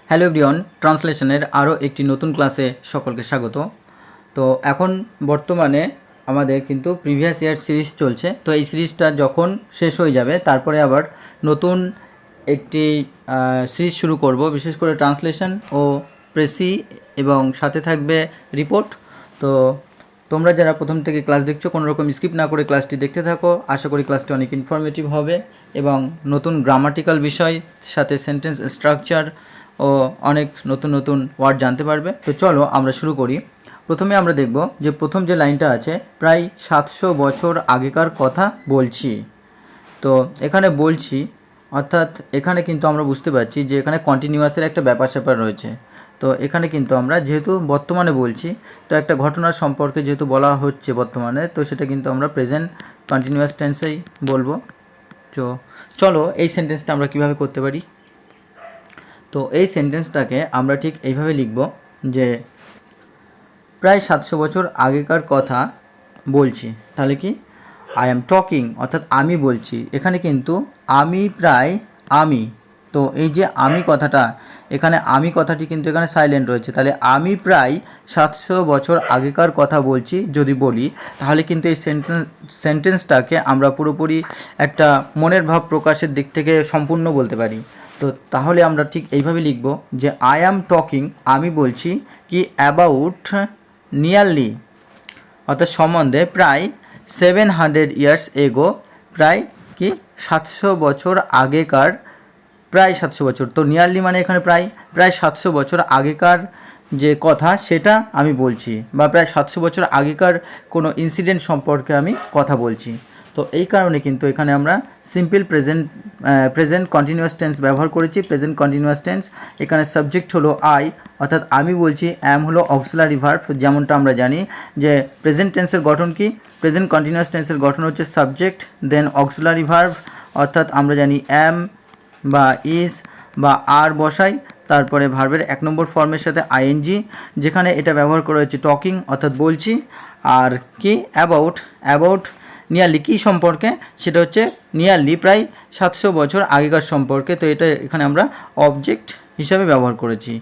Hello everyone, ট্রান্সলেশনের আরও একটি নতুন ক্লাসে সকলকে স্বাগত। তো এখন বর্তমানে আমাদের কিন্তু প্রিভিয়াস ইয়ার সিরিজ চলছে। তো এই সিরিজটা যখন শেষ হয়ে যাবে তারপরে আবার নতুন একটি সিরিজ শুরু করব, বিশেষ করে ট্রান্সলেশন ও প্রেসি, এবং সাথে থাকবে রিপোর্ট। তো তোমরা যারা প্রথম থেকে ক্লাস দেখছো কোনো রকম স্কিপ না করে ক্লাসটি দেখতে থাকো। আশা করি ক্লাসটি অনেক ইনফরমেটিভ হবে এবং নতুন গ্রামাটিক্যাল বিষয়, সাথে সেন্টেন্স স্ট্রাকচার ও অনেক নতুন নতুন ওয়ার্ড জানতে পারবে। তো চলো আমরা শুরু করি। প্রথমে আমরা দেখব যে প্রথম যে লাইনটা আছে, প্রায় 700 বছর আগেকার কথা বলছি। তো এখানে বলছি অর্থাৎ এখানে কিন্তু আমরা বুঝতে পারছি যে এখানে কন্টিনিউয়াসের একটা ব্যাপার স্যাপার রয়েছে। তো এখানে কিন্তু আমরা যেহেতু বর্তমানে বলছি, তো একটা ঘটনার সম্পর্কে যেহেতু বলা হচ্ছে বর্তমানে, তো সেটা কিন্তু আমরা প্রেজেন্ট কন্টিনিউয়াস টেন্সেই বলবো। তো চলো এই সেন্টেন্সটা আমরা কিভাবে করতে পারি। তো এই সেন্টেন্সটাকে আমরা ঠিক এইভাবে লিখব যে প্রায় 700 বছর আগেকার কথা বলছি। তাহলে কি আই অ্যাম টকিং, অর্থাৎ আমি বলছি। এখানে কিন্তু আমি প্রায়, আমি, তো এই যে আমি কথাটা, এখানে আমি কথাটি কিন্তু এখানে সাইলেন্ট রয়েছে। তাহলে আমি প্রায় 700 বছর আগেকার কথা বলছি যদি বলি, তাহলে কিন্তু এই সেন্টেন্সটাকে আমরা পুরোপুরি একটা মনের ভাব প্রকাশের দিক থেকে সম্পূর্ণ বলতে পারি। তো তাহলে আমরা ঠিক এইভাবে লিখব যে আই অ্যাম টকিং, আমি বলছি কি অ্যাবাউট নিয়ারলি, অর্থাৎ সম্বন্ধে, প্রায় 700 ইয়ার্স এগো, প্রায় কি 700 বছর আগেকার, প্রায় 700 বছর। তো নিয়ারলি মানে এখানে প্রায় 700 বছর আগেকার যে কথা সেটা আমি বলছি, বা প্রায় 700 বছর আগেকার কোনো ইনসিডেন্ট সম্পর্কে আমি কথা বলছি। তো এই কারণে কিন্তু এখানে আমরা সিম্পল প্রেজেন্ট কন্টিনিউয়াস টেন্স ব্যবহার করেছি। প্রেজেন্ট কন্টিনিউয়াস টেন্স, এখানে সাবজেক্ট হলো আই, অর্থাৎ আমি বলছি। অ্যাম হলো অক্সিলারি ভার্ব, যেমনটা আমরা জানি যে প্রেজেন্ট টেন্সের গঠন কি, প্রেজেন্ট কন্টিনিউয়াস টেন্সের গঠন হচ্ছে সাবজেক্ট দেন অক্সিলারি ভার্ব, অর্থাৎ আমরা জানি অ্যাম বা ইজ বা আর বসাই, তারপরে ভার্বের 1 নম্বর ফর্মের সাথে আইএনজি, যেখানে এটা ব্যবহার করা হচ্ছে টকিং, অর্থাৎ বলছি। আর কি অ্যাবাউট নিয়ারলি কী সম্পর্কে, সেটা হচ্ছে নিয়ারলি প্রায় 700 বছর আগেকার সম্পর্কে। তো এটা এখানে আমরা অবজেক্ট হিসাবে ব্যবহার করেছি।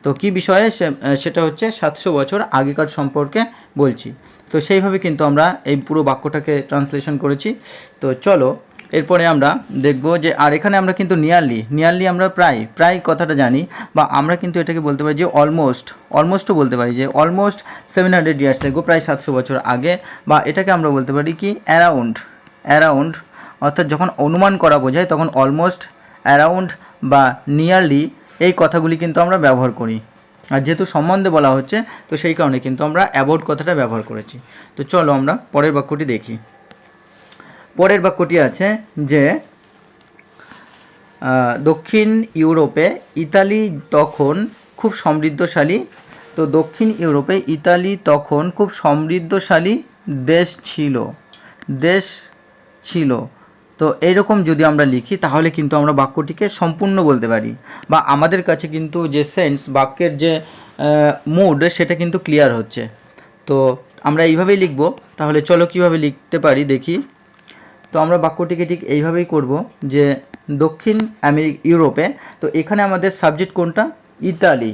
তো কী বিষয়ে, সেটা হচ্ছে 700 বছর আগেকার সম্পর্কে বলছি। তো সেইভাবে কিন্তু আমরা এই পুরো বাক্যটাকে ট্রান্সলেশন করেছি। তো চলো এরপরে আমরা দেখব যে, আর এখানে আমরা কিন্তু নিয়ারলি আমরা প্রায় কথাটা জানি, বা আমরা কিন্তু এটাকে বলতে পারি যে অলমোস্টও বলতে পারি যে অলমোস্ট 700 ইয়ার্স এগো, প্রায় 700 বছর আগে। বা এটাকে আমরা বলতে পারি কি অ্যারাউন্ড, অর্থাৎ যখন অনুমান করা বোঝায় তখন অলমোস্ট, অ্যারাউন্ড বা নিয়ারলি, এই কথাগুলি কিন্তু আমরা ব্যবহার করি। আর যেহেতু সম্বন্ধে বলা হচ্ছে, তো সেই কারণে কিন্তু আমরা অ্যাবাউট কথাটা ব্যবহার করেছি। তো চলো আমরা পরের বাক্যটি দেখি। পরের বাক্যটি আছে যে দক্ষিণ ইউরোপে ইতালি তখন খুব সমৃদ্ধশালী। তো দক্ষিণ ইউরোপে ইতালি তখন খুব সমৃদ্ধশালী দেশ ছিল। তো এইরকম যদি আমরা লিখি তাহলে কিন্তু আমরা বাক্যটিকে সম্পূর্ণ বলতে পারি, বা আমাদের কাছে কিন্তু যে সেন্স, বাক্যের যে মুড, সেটা কিন্তু ক্লিয়ার হচ্ছে। তো আমরা এইভাবেই লিখব। তাহলে চলো কীভাবে লিখতে পারি দেখি। তো আমরা বাক্যটিকে ঠিক এইভাবেই করব যে দক্ষিণ ইউরোপে, তো এখানে আমাদের সাবজেক্ট কোনটা, ইতালি।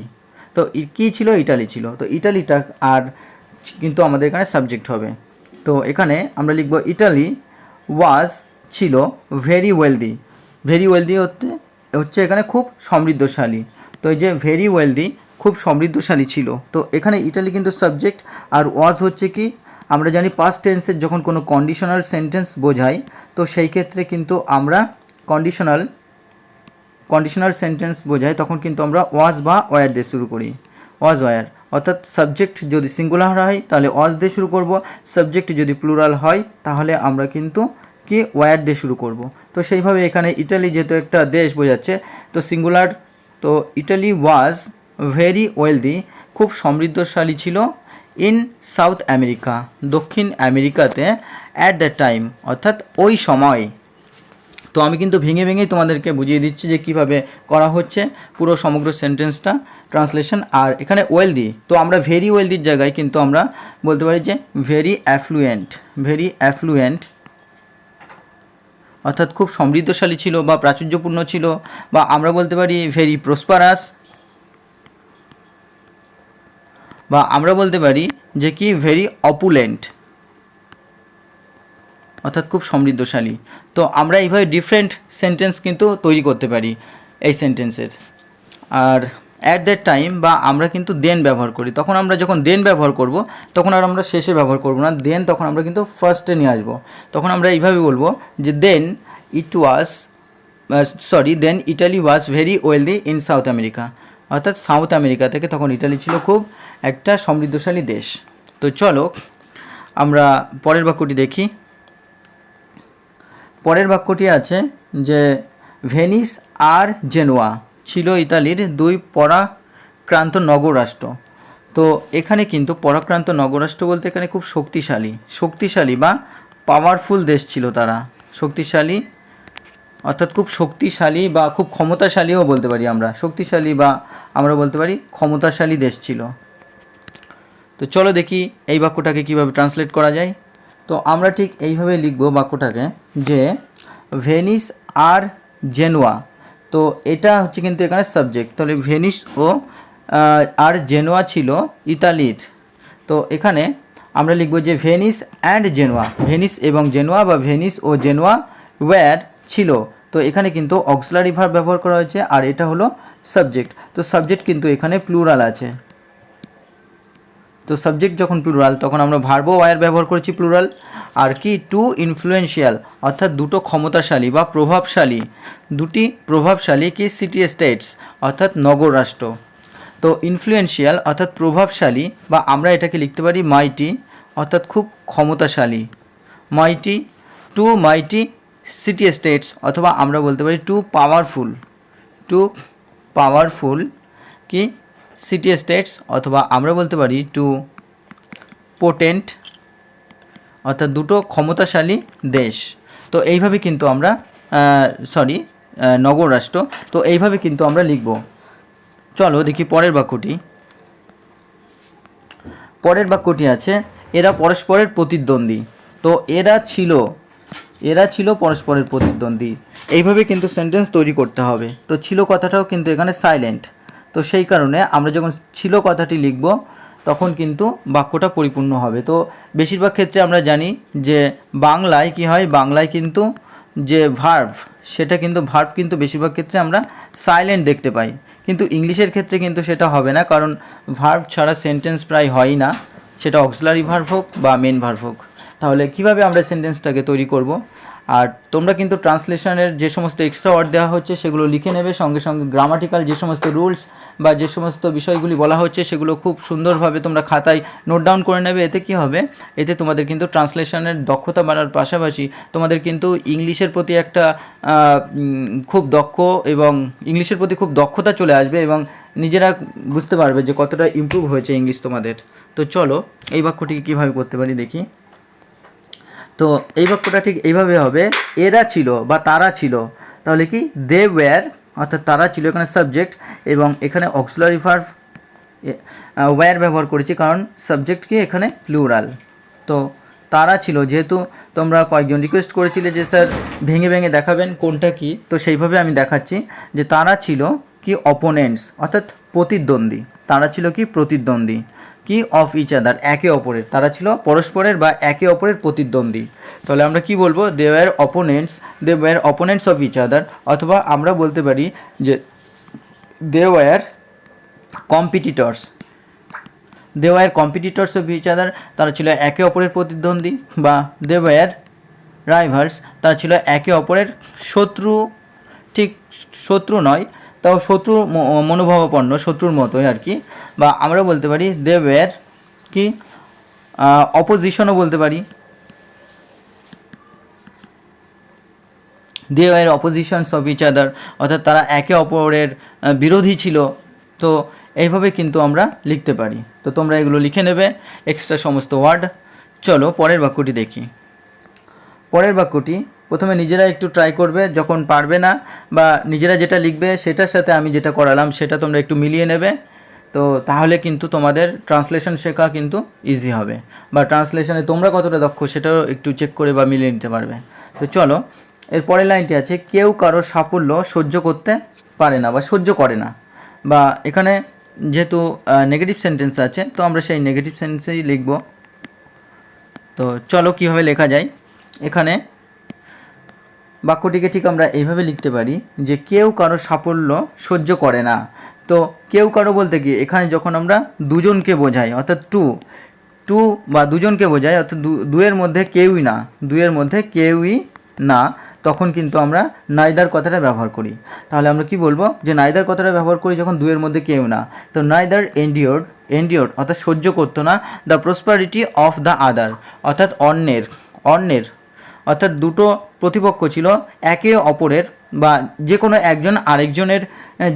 তো কী ছিল, ইটালি ছিল। তো ইটালিটা আর কিন্তু আমাদের এখানে সাবজেক্ট হবে। তো এখানে আমরা লিখব ইটালি ছিল ভেরি ওয়েলদি হচ্ছে এখানে খুব সমৃদ্ধশালী। তো এই যে ভেরি ওয়েলদি, খুব সমৃদ্ধশালী ছিল। তো এখানে ইটালি কিন্তু সাবজেক্ট, আর ওয়াজ হচ্ছে কি, আমরা জানি পাস্ট টেন্সের যখন কোনো কন্ডিশনাল সেন্টেন্স বোঝাই, তো সেই ক্ষেত্রে কিন্তু আমরা কন্ডিশনাল সেন্টেন্স বোঝাই, তখন কিন্তু আমরা ওয়াজ বা ওয়ার দিয়ে শুরু করি। ওয়ার, অর্থাৎ সাবজেক্ট যদি সিঙ্গুলার হয় তাহলে ওয়াজ দিয়ে শুরু করব, সাবজেক্ট যদি প্লুরাল হয় তাহলে আমরা কিন্তু কি ওয়ার দিয়ে শুরু করব। তো সেইভাবে এখানে ইটালি যেহেতু একটা দেশ বোঝাচ্ছে, তো সিঙ্গুলার, তো ইটালি ওয়াজ ভেরি ওয়েলদি, খুব সমৃদ্ধশালী ছিল, ইন সাউথ আমেরিকা, দক্ষিণ আমেরিকাতে, অ্যাট দ্য টাইম, অর্থাৎ ওই সময়। তো আমি কিন্তু ভেঙেই তোমাদেরকে বুঝিয়ে দিচ্ছি যে কিভাবে করা হচ্ছে পুরো সমগ্র সেন্টেন্সটা ট্রান্সলেশন। আর এখানে ওয়েলদি, তো আমরা ভেরি ওয়েলদির জায়গায় কিন্তু আমরা বলতে পারি যে ভেরি অ্যাফ্লুয়েন্ট, অর্থাৎ খুব সমৃদ্ধশালী ছিল বা প্রাচুর্যপূর্ণ ছিল। বা আমরা বলতে পারি ভেরি প্রসপারাস, বা আমরা বলতে পারি যে কি ভেরি অপুলেন্ট, অর্থাৎ খুব সমৃদ্ধশালী। তো আমরা এইভাবে ডিফারেন্ট সেন্টেন্স কিন্তু তৈরি করতে পারি এই সেন্টেন্সের। আর অ্যাট দ্যাট টাইম বা আমরা কিন্তু দেন ব্যবহার করি, তখন আমরা যখন দেন ব্যবহার করব তখন আর আমরা শেষে ব্যবহার করব না, দেন তখন আমরা কিন্তু ফার্স্টে নিয়ে আসবো। তখন আমরা এইভাবে বলবো যে then it was then Italy was very wealthy in South America, অর্থাৎ সাউথ আমেরিকা থেকে তখন ইটালি ছিল খুব একটা সমৃদ্ধশালী দেশ। তো চলো আমরা পরের বাক্যটি দেখি। পরের বাক্যটি আছে যে ভেনিস আর জেনোয়া ছিল ইতালির দুই পরাক্রান্ত নগররাষ্ট্র। তো এখানে কিন্তু পরাক্রান্ত নগররাষ্ট্র বলতে এখানে খুব শক্তিশালী বা পাওয়ারফুল দেশ ছিল তারা, শক্তিশালী অর্থাৎ খুব শক্তিশালী বা খুব ক্ষমতাশালীও বলতে পারি আমরা, শক্তিশালী বা আমরা বলতে পারি ক্ষমতাশালী দেশ ছিল। তো চলো দেখি এই বাক্যটাকে কীভাবে ট্রান্সলেট করা যায়। তো আমরা ঠিক এইভাবে লিখব বাক্যটাকে যে ভেনিস আর জেনোয়া, তো এটা হচ্ছে কিন্তু এখানে সাবজেক্ট, তাহলে ভেনিস ও আর জেনোয়া ছিল ইতালির। তো এখানে আমরা লিখব যে ভেনিস অ্যান্ড জেনোয়া, ভেনিস এবং জেনোয়া বা ভেনিস ও জেনোয়া ওয়্যার ছিল। তো এখানে কিন্তু অক্সিলারি ভার্ব ব্যবহার করা হয়েছে আর এটা হলো সাবজেক্ট। তো সাবজেক্ট কিন্তু এখানে প্লুরাল আছে, তো সাবজেক্ট যখন প্লুরাল তখন আমরা ভার্বও ওয়্যার ব্যবহার করেছি প্লুরাল। আর কি টু ইনফ্লুয়েন্সিয়াল, অর্থাৎ দুটো ক্ষমতাশালী বা প্রভাবশালী, দুটি প্রভাবশালী কি সিটি স্টেটস অর্থাৎ নগর রাষ্ট্র। তো ইনফ্লুয়েন্সিয়াল অর্থাৎ প্রভাবশালী বা আমরা এটাকে লিখতে পারি মাইটি, অর্থাৎ খুব ক্ষমতাশালী, মাইটি টু মাইটি সিটি স্টেটস, অথবা আমরা বলতে পারি টু পাওয়ারফুল কি সিটি স্টেটস, অথবা আমরা বলতে পারি টু পোটেন্ট, অর্থাৎ দুটো ক্ষমতাশালী দেশ। তো এইভাবে কিন্তু আমরা নগর রাষ্ট্র, তো এইভাবে কিন্তু আমরা লিখব। চলো দেখি পরের বাক্যটি। পরের বাক্যটি আছে এরা পরস্পরের প্রতিদ্বন্দ্বী। তো এরা ছিল পরস্পরের প্রতিদ্বন্দ্বী, এইভাবে কিন্তু সেন্টেন্স তৈরি করতে হবে। তো ছিল কথাটাও কিন্তু এখানে সাইলেন্ট, তো সেই কারণে আমরা যখন ছিল কথাটি লিখব তখন কিন্তু বাক্যটা পরিপূর্ণ হবে। তো বেশিরভাগ ক্ষেত্রে আমরা জানি যে বাংলায় কি হয়, বাংলায় কিন্তু যে ভার্ব সেটা কিন্তু ভার্ব কিন্তু বেশিরভাগ ক্ষেত্রে আমরা সাইলেন্ট দেখতে পাই, কিন্তু ইংলিশের ক্ষেত্রে কিন্তু সেটা হবে না, কারণ ভার্ব ছাড়া সেন্টেন্স প্রায় হয়ই না, সেটা অক্সিলারি ভার্ব হোক বা মেন ভার্ব হোক। তাহলে কিভাবে আমরা সেন্টেন্সটাকে তৈরি করব, আর তোমরা কিন্তু ট্রান্সলেশনের যে সমস্ত এক্সট্রা ওয়ার্ড দেওয়া হচ্ছে সেগুলো লিখে নেবে, সঙ্গে সঙ্গে গ্রামাটিক্যাল যে সমস্ত রুলস বা যে সমস্ত বিষয়গুলি বলা হচ্ছে সেগুলো খুব সুন্দরভাবে তোমরা খাতায় নোট ডাউন করে নেবে। এতে কি হবে, এতে তোমাদের কিন্তু ট্রান্সলেশনের দক্ষতা বাড়ার পাশাপাশি তোমাদের কিন্তু ইংলিশের প্রতি একটা খুব খুব দক্ষতা চলে আসবে এবং নিজেরা বুঝতে পারবে যে কতটা ইমপ্রুভ হয়েছে ইংলিশ তোমাদের। তো চলো এই বাক্যটিকে কীভাবে করতে পারি দেখি। তো এই বাক্যটা ঠিক এইভাবে হবে, এরা ছিল বা তারা ছিল, তাহলে কি দে ওয়্যার, অর্থাৎ তারা ছিল এখানে সাবজেক্ট এবং এখানে অক্সিলারি ভার্ব ওয়্যার ব্যবহার করেছি কারণ সাবজেক্ট কি এখানে প্লুরাল। তো তারা ছিল, যেহেতু তোমরা কয়েকজন রিকোয়েস্ট করেছিলে যে স্যার ভেঙে ভেঙে দেখাবেন কোনটা কি, তো সেইভাবে আমি দেখাচ্ছি যে তারা ছিল কি অপোনেন্টস, অর্থাৎ প্রতিদ্বন্দ্বী, তারা ছিল কি প্রতিদ্বন্দ্বী কি অফ ইচ আদার, একে অপরের, তারা ছিল পরস্পরের বা একে অপরের প্রতিদ্বন্দ্বী। তাহলে আমরা কি বলবো, they were opponents of each other, অথবা আমরা বলতে পারি যে they were competitors of each other, তারা ছিল একে অপরের প্রতিদ্বন্দ্বী, বা দে ওয়্যার রাইভালস, তারা ছিল একে অপরের শত্রু, ঠিক শত্রু নয় তাও শত্রু মনোভাবাপন্ন, শত্রুর মতোই আর কি। বা আমরা বলতে পারি দে ওয়্যার কি অপোজিশনও বলতে পারি, they were oppositions of each other, অর্থাৎ তারা একে অপরের বিরোধী ছিল। তো এইভাবে কিন্তু আমরা লিখতে পারি। তো তোমরা এগুলো লিখে নেবে এক্সট্রা সমস্ত ওয়ার্ড। চলো পরের বাক্যটি দেখি। পরের বাক্যটি প্রথমে নিজেরা একটু ট্রাই করবে, যখন পারবে না বা নিজেরা যেটা লিখবে সেটার সাথে আমি যেটা করালাম সেটা তোমরা একটু মিলিয়ে নেবে। তো তাহলে কিন্তু তোমাদের ট্রান্সলেশন শেখা কিন্তু ইজি হবে, বা ট্রান্সলেশনে তোমরা কতটা দক্ষ সেটাও একটু চেক করে বা মিলিয়ে নিতে পারবে। তো চলো এর পরের লাইনটি আছে, কেউ কারোর সাফল্য সহ্য করতে পারে না বা সহ্য করে না, বা এখানে যেহেতু নেগেটিভ সেন্টেন্স আছে, তো আমরা সেই নেগেটিভ সেন্টেন্সেই লিখব। তো চলো কীভাবে লেখা যায়। এখানে বাক্যটিকে ঠিক আমরা এইভাবে লিখতে পারি যে কেউ কারো সাফল্য সহ্য করে না। তো কেউ কারো বলতে কি, এখানে যখন আমরা দুজনকে বোঝাই অর্থাৎ টু বা দুজনকে বোঝাই অর্থাৎ দুয়ের মধ্যে কেউই না, দুয়ের মধ্যে কেউই না, তখন কিন্তু আমরা নাইদার কথাটা ব্যবহার করি। তাহলে আমরা কি বলবো, যে নাইদার কথাটা ব্যবহার করি যখন দুয়ের মধ্যে কেউ না। তো নাইদার এন্ডিওর্ড অর্থাৎ সহ্য করতো না the prosperity of the other, অর্থাৎ অন্যের অর্থাৎ দুটো প্রতিপক্ষ ছিল, একে অপরের বা যে কোনো একজন আরেকজনের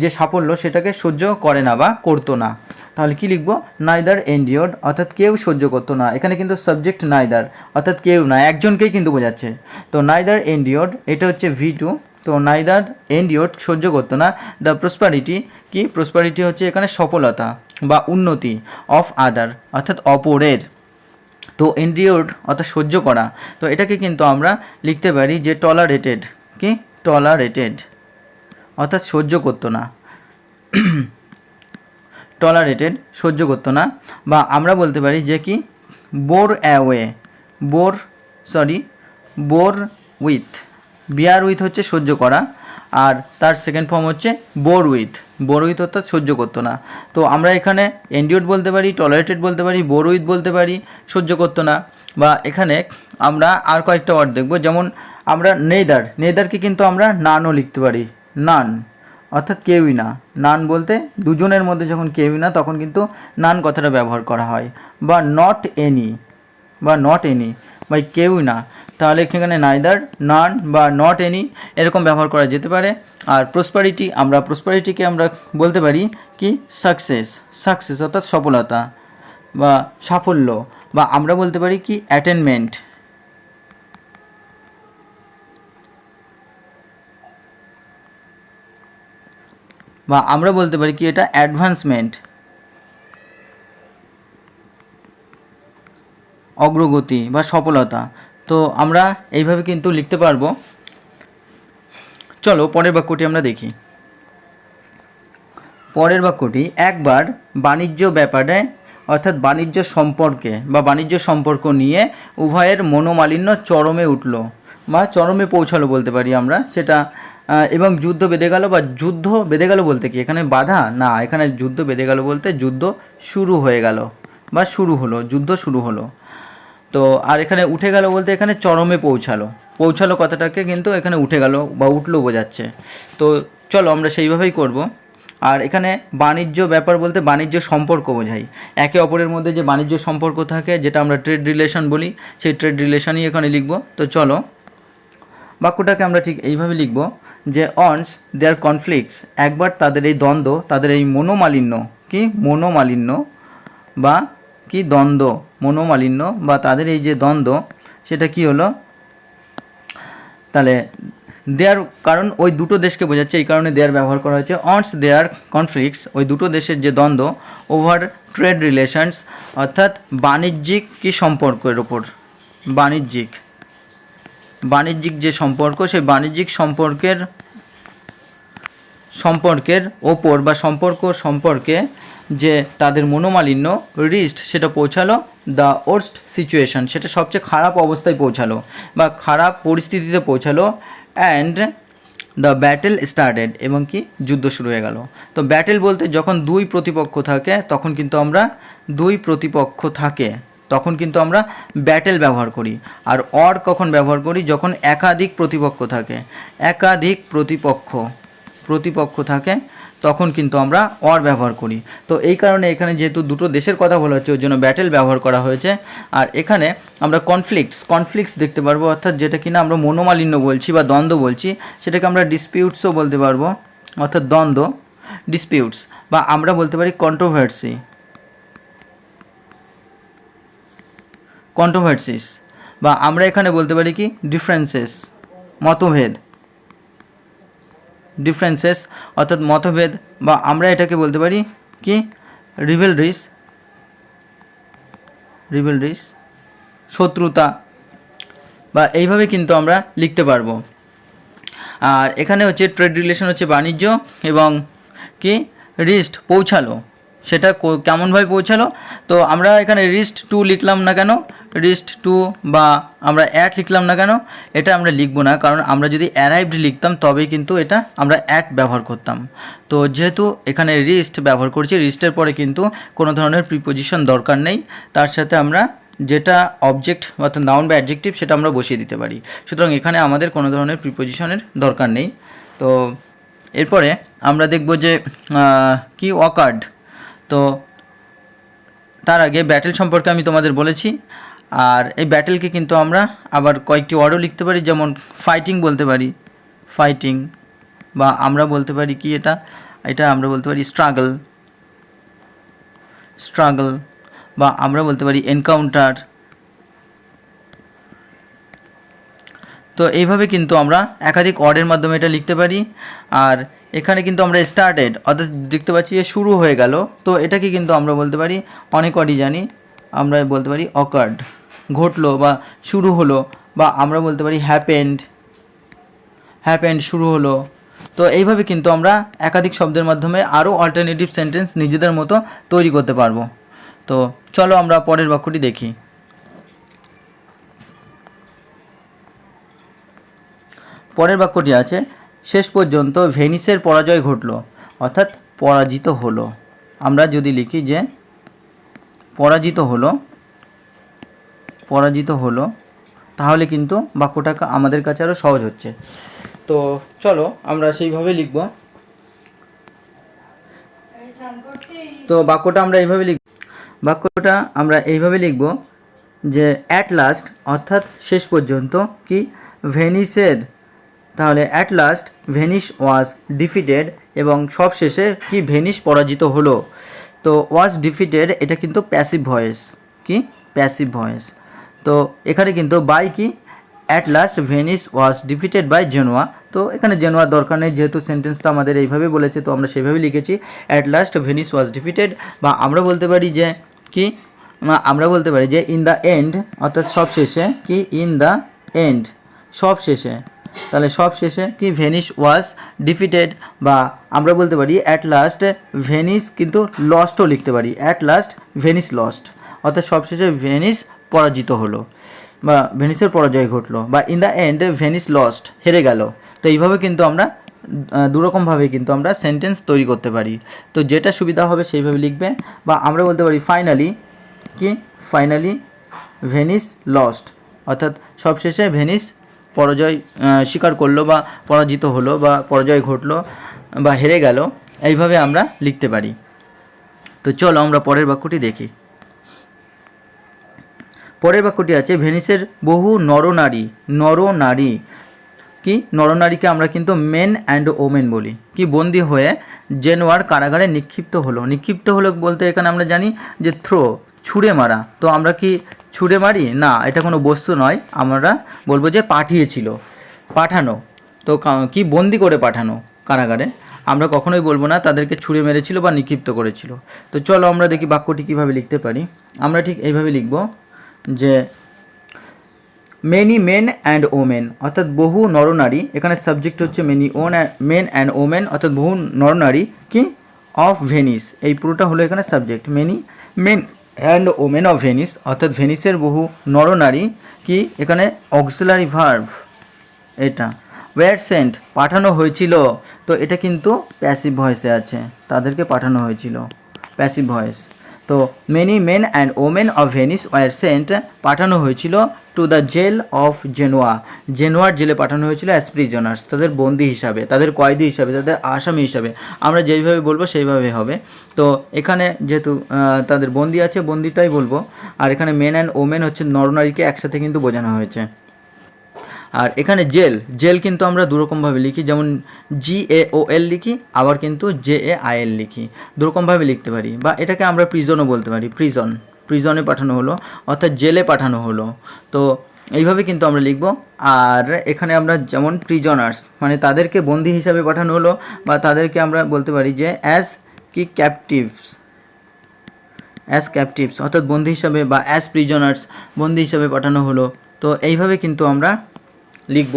যে সাফল্য সেটাকে সহ্য করে না বা করতো না। তাহলে কি লিখব, নাইদার এন্ডিওর্ড অর্থাৎ কেউ সহ্য করতো না। এখানে কিন্তু সাবজেক্ট নাইদার অর্থাৎ কেউ না, একজনকেই কিন্তু বোঝাচ্ছে। তো নাইদার এন্ডিওর্ড এটা হচ্ছে V2। তো নাইদার এন্ডিওর্ড সহ্য করতো না দ্য প্রসপারিটি, কি প্রসপারিটি হচ্ছে এখানে সফলতা বা উন্নতি, অফ আদার অর্থাৎ অপরের। তো এন্ডিওর্ড অর্থাৎ সহ্য করা, তো এটাকে কিন্তু আমরা লিখতে পারি যে টলারেটেড, কি টলারেটেড অর্থাৎ সহ্য করতো না, টলারেটেড সহ্য করতো না। বা আমরা বলতে পারি যে কি বোর উইথ, বিয়ার উইথ হচ্ছে সহ্য করা, আর তার সেকেন্ড ফর্ম হচ্ছে বোর উইথ অর্থাৎ সহ্য করতো না। তো আমরা এখানে এন্ডিওর্ড বলতে পারি, টলারেটেড বলতে পারি, বোর উইথ বলতে পারি, সহ্য করতো না। বা এখানে আমরা আর কয়েকটা ওয়ার্ড দেখব, যেমন আমরা নেদারকে কিন্তু আমরা নানও লিখতে পারি, নান অর্থাৎ কেউই না। নান বলতে দুজনের মধ্যে যখন কেউই না তখন কিন্তু নান কথাটা ব্যবহার করা হয়। বা নট এনি বা কেউই না, তাহলে এখানে নাইদার, নান বা নট এনি এরকম ব্যবহার করা যেতে পারে। আর প্রসপারিটিকে আমরা বলতে পারি কি সাকসেস অর্থাৎ সফলতা বা সাফল্য। বা আমরা বলতে পারি কি অ্যাটেনমেন্ট, বা আমরা বলতে পারি কি এটা অ্যাডভান্সমেন্ট, অগ্রগতি বা সফলতা। তো আমরা এইভাবে কিন্তু লিখতে পারবো। চলো পরের বাক্যটি আমরা দেখি। পরের বাক্যটি একবার বাণিজ্য ব্যাপারে অর্থাৎ বাণিজ্য সম্পর্কে বা বাণিজ্য সম্পর্ক নিয়ে উভয়ের মনোমালিন্য চরমে উঠল বা চরমে পৌঁছালো বলতে পারি আমরা সেটা। এবং যুদ্ধ বেঁধে গেল, বা যুদ্ধ বেঁধে গেল বলতে কি এখানে বাধা না, এখানে যুদ্ধ বেঁধে গেল বলতে যুদ্ধ শুরু হয়ে গেল বা যুদ্ধ শুরু হলো। তো আর এখানে উঠে গেল বলতে এখানে চরমে পৌঁছালো কথাটাকে কিন্তু এখানে উঠে গেল বা উঠলো বোঝাচ্ছে। তো চলো আমরা সেইভাবেই করব। আর এখানে বাণিজ্য ব্যাপার বলতে বাণিজ্য সম্পর্ক বোঝাই, একে অপরের মধ্যে যে বাণিজ্য সম্পর্ক থাকে যেটা আমরা ট্রেড রিলেশন বলি, সেই ট্রেড রিলেশনই এখানে লিখব। তো চলো বাক্যটাকে আমরা ঠিক এইভাবে লিখব যে অনস দেয়ার কনফ্লিক্টস, একবার তাদের এই দ্বন্দ্ব, তাদের এই মনোমালিন্য বা কি মনোমালিন্য বা তাদের এই যে দ্বন্দ্ব সেটা কি হলো, তাহলে দেয়ার কারণ ওই দুটো দেশকে বোঝাচ্ছে, এই কারণে দেয়ার ব্যবহার করা হয়েছে। অনস দেয়ার কনফ্লিক্টস, ওই দুটো দেশের যে দ্বন্দ্ব, ওভার ট্রেড রিলেশনস অর্থাৎ বাণিজ্যিক কি সম্পর্কের ওপর, বাণিজ্যিক যে সম্পর্ক, সেই বাণিজ্যিক সম্পর্কের ওপর বা সম্পর্কে যে তাদের মনোমালিন্য রিস্ট সেটা পৌঁছালো দ্য ওর্স্ট সিচুয়েশন, সেটা সবচেয়ে খারাপ অবস্থায় পৌঁছালো বা খারাপ পরিস্থিতিতে পৌঁছালো। অ্যান্ড দ্য ব্যাটেল স্টার্টেড, এবং কি যুদ্ধ শুরু হয়ে গেল। তো ব্যাটেল বলতে যখন দুই প্রতিপক্ষ থাকে তখন কিন্তু আমরা ব্যাটেল ব্যবহার করি। আর অর কখন ব্যবহার করি, যখন একাধিক প্রতিপক্ষ থাকে তখন কিন্তু আমরা অর ব্যবহার করি। তো এই কারণে এখানে যেহেতু দুটো দেশের কথা বলা হচ্ছে ওই জন্য ব্যাটেল ব্যবহার করা হয়েছে। আর এখানে আমরা কনফ্লিক্টস দেখতে পারবো, অর্থাৎ যেটা কিনা আমরা মনোমালিন্য বলছি বা দ্বন্দ্ব বলছি, সেটাকে আমরা ডিসপিউটসও বলতে পারবো, অর্থাৎ দ্বন্দ্ব ডিসপিউটস। বা আমরা বলতে পারি কন্ট্রোভার্সিস। বা আমরা এখানে বলতে পারি কি ডিফারেন্সেস অর্থাৎ মতভেদ। বা আমরা এটাকে বলতে পারি কি রিভেলরিস শত্রুতা। বা এইভাবে কিন্তু আমরা লিখতে পারবো। আর এখানে হচ্ছে ট্রেড রিলেশন হচ্ছে বাণিজ্য, এবং কি রিস্ট সেটা কেমনভাবে পৌঁছালো। তো আমরা এখানে রিস্ট টু লিখলাম না কেন, রিস্ট টু বা আমরা অ্যাট লিখলাম না কেন, এটা আমরা লিখবো না, কারণ আমরা যদি অ্যারাইভড লিখতাম তবেই কিন্তু এটা আমরা অ্যাট ব্যবহার করতাম। তো যেহেতু এখানে রিস্ট ব্যবহার করছি, রিস্টের পরে কিন্তু কোনো ধরনের প্রিপোজিশন দরকার নেই, তার সাথে আমরা যেটা অবজেক্ট অর্থাৎ নাউন বা অ্যাডজেক্টিভ সেটা আমরা বসিয়ে দিতে পারি। সুতরাং এখানে আমাদের কোনো ধরনের প্রিপোজিশনের দরকার নেই। তো এরপরে আমরা দেখব যে কি অকার্ড। তো তার আগে ব্যাটেল সম্পর্কে আমি তোমাদের বলেছি, আর এই ব্যাটেলকে কিন্তু আমরা আবার কয়েকটি ওয়ার্ডও লিখতে পারি, যেমন ফাইটিং বলতে পারি, ফাইটিং, বা আমরা বলতে পারি কি এটা আমরা বলতে পারি স্ট্রাগল, স্ট্রাগল, বা আমরা বলতে পারি এনকাউন্টার। তো এইভাবে কিন্তু আমরা একাধিক ওয়ার্ডের মাধ্যমে এটা লিখতে পারি। আর এখানে কিন্তু আমরা স্টার্টেড অর্থাৎ দেখতে পাচ্ছি যে শুরু হয়ে গেল, তো এটাকে কিন্তু আমরা বলতে পারি, অনেক ওয়ার্ডই জানি, আমরা বলতে পারি অকার্ড, ঘটলো বা শুরু হলো, বা আমরা বলতে পারি হ্যাপেন্ড, হ্যাপেন্ড শুরু হলো। তো এইভাবে কিন্তু আমরা একাধিক শব্দের মাধ্যমে আরও অল্টারনেটিভ সেন্টেন্স নিজেদের মতো তৈরি করতে পারবো। তো চলো আমরা পরের বাক্যটি দেখি। পরের বাক্যটি আছে, শেষ পর্যন্ত ভেনিসের পরাজয় ঘটল, অর্থাৎ পরাজিত হলো। আমরা যদি লিখি যে পরাজিত হলো, পরাজিত হলো, তাহলে কিন্তু বাক্যটা আমাদের কাছে আরও সহজ হচ্ছে। তো চলো আমরা সেইভাবে লিখব। তো বাক্যটা আমরা এইভাবে লিখব, বাক্যটা আমরা এইভাবে লিখব যে অ্যাট লাস্ট অর্থাৎ শেষ পর্যন্ত কি ভেনিসের, তাহলে at last Venice was defeated, এবং সব শেষে কি ভেনিস পরাজিত হলো। তো ওয়াজ ডিফিটেড এটা কিন্তু প্যাসিভ ভয়েস, কি প্যাসিভ ভয়েস। তো এখানে কিন্তু বাই কি at last Venice was defeated by Genoa. তো এখানে জেনোয়ার দরকার নেই, যেহেতু সেন্টেন্সটা আমাদের এইভাবে বলেছে, তো আমরা সেভাবে লিখেছি at last Venice was defeated. বা আমরা বলতে পারি যে কি, আমরা বলতে পারি যে ইন দ্য এন্ড অর্থাৎ সব শেষে, কি ইন দ্য এন্ড সব শেষে, তাহলে সব শেষে কি ভেনিস ওয়াজ ডিফিটেড। বা আমরা বলতে পারি অ্যাট লাস্ট ভেনিস কিন্তু লস্টও লিখতে পারি, অ্যাট লাস্ট ভেনিস লস্ট, অর্থাৎ সব শেষে ভেনিস পরাজিত হলো বা ভেনিসের পরাজয় ঘটলো। বা in the end Venice lost হেরে গেল। তো এইভাবে কিন্তু আমরা দুরকমভাবে কিন্তু আমরা সেন্টেন্স তৈরি করতে পারি। তো যেটা সুবিধা হবে সেইভাবে লিখবে। বা আমরা বলতে পারি ফাইনালি, কি ফাইনালি ভেনিস লস্ট, অর্থাৎ সবশেষে ভেনিস পরাজয় স্বীকার করলো বা পরাজিত হলো বা পরাজয় ঘটলো বা হেরে গেল, এইভাবে আমরা লিখতে পারি। তো চলো আমরা পরের বাক্যটি দেখি। পরের বাক্যটি আছে ভেনিসের বহু নরনারী, নরনারী, কি নরনারীকে আমরা কিন্তু মেন অ্যান্ড ওমেন বলি, কি বন্দী হয়ে জেনোয়ার কারাগারে নিক্ষিপ্ত হলো। নিক্ষিপ্ত হলো বলতে এখানে আমরা জানি যে থ্রো, ছুঁড়ে মারা। তো আমরা কি ছুঁড়ে মারি না, এটা কোনো বস্তু নয়, আমরা বলবো যে পাঠিয়েছিল, পাঠানো। তো কি বন্দি করে পাঠানো কারাগারে, আমরা কখনোই বলবো না তাদেরকে ছুঁড়ে মেরেছিল বা নিক্ষিপ্ত করেছিল। তো চলো আমরা দেখি বাক্যটি কীভাবে লিখতে পারি। আমরা ঠিক এইভাবে লিখব যে মেনি মেন অ্যান্ড ওমেন, অর্থাৎ বহু নরনারী, এখানে সাবজেক্ট হচ্ছে মেন অ্যান্ড ওমেন, অর্থাৎ বহু নরনারী কি অফ ভেনিস, এই পুরোটা হলো এখানে subject. Many men and women of Venice, অর্থাৎ ভেনিসের বহু নরনারী কি এখানে অক্সিলারি ভার্ব, এটা ওয়্যার সেন্ট পাঠানো হয়েছিল। তো এটা কিন্তু প্যাসিভ ভয়েসে আছে, তাদেরকে পাঠানো হয়েছিল, প্যাসিভ ভয়েস। তো many men and women of Venice were sent, পাঠানো হয়েছিল to the jail of Genoa, জেনোয়ার জেলে পাঠানো হয়েছিল অ্যাজ প্রিজনার্স, তাদের বন্দি হিসাবে, তাদের কয়েদি হিসাবে, তাদের আসামি হিসাবে, আমরা যেইভাবে বলবো সেইভাবে হবে। তো এখানে যেহেতু তাদের বন্দি আছে, বন্দিটাই বলবো। আর এখানে মেন অ্যান্ড ওমেন হচ্ছে নরনারীকে একসাথে কিন্তু বোঝানো হয়েছে। আর এখানে জেল, জেল কিন্তু আমরা দুরকমভাবে লিখি, যেমন GAOL লিখি, আবার কিন্তু JAIL লিখি, দুরকমভাবে লিখতে পারি। বা এটাকে আমরা প্রিজনও বলতে পারি, প্রিজন, প্রিজনে পাঠানো হলো অর্থাৎ জেলে পাঠানো হলো। তো এইভাবে কিন্তু আমরা লিখব। আর এখানে আমরা যেমন প্রিজনার্স মানে তাদেরকে বন্দি হিসাবে পাঠানো হলো, বা তাদেরকে আমরা বলতে পারি যে অ্যাজ কি ক্যাপটিভস, অ্যাজ ক্যাপটিভস অর্থাৎ বন্দি হিসাবে, বা অ্যাজ প্রিজনার্স বন্দি হিসাবে পাঠানো হলো। তো এইভাবে কিন্তু আমরা লিখব।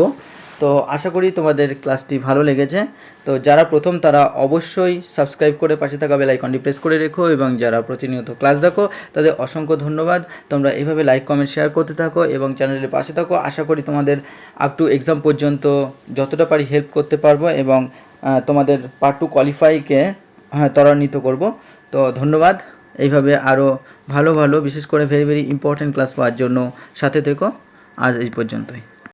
তো আশা করি তোমাদের ক্লাসটি ভালো লেগেছে। তো যারা প্রথম তারা অবশ্যই সাবস্ক্রাইব করে পাশে থাকা বেল আইকনটি প্রেস করে রেখো, এবং যারা প্রতিনিয়ত ক্লাস দেখো তাদের অসংখ্য ধন্যবাদ। তোমরা এভাবে লাইক কমেন্ট শেয়ার করতে থাকো এবং চ্যানেলের পাশে থাকো। আশা করি তোমাদের আপ টু এক্সাম পর্যন্ত যতটা পারি হেল্প করতে পারবো এবং তোমাদের পার্ট 2 কোয়ালিফাইকে ত্বরান্বিত করব। তো ধন্যবাদ। এইভাবে আরও ভালো ভালো বিশেষ করে ভেরি ভেরি ইম্পর্ট্যান্ট ক্লাস পাওয়ার জন্য সাথে থেকো। আজ এই পর্যন্তই।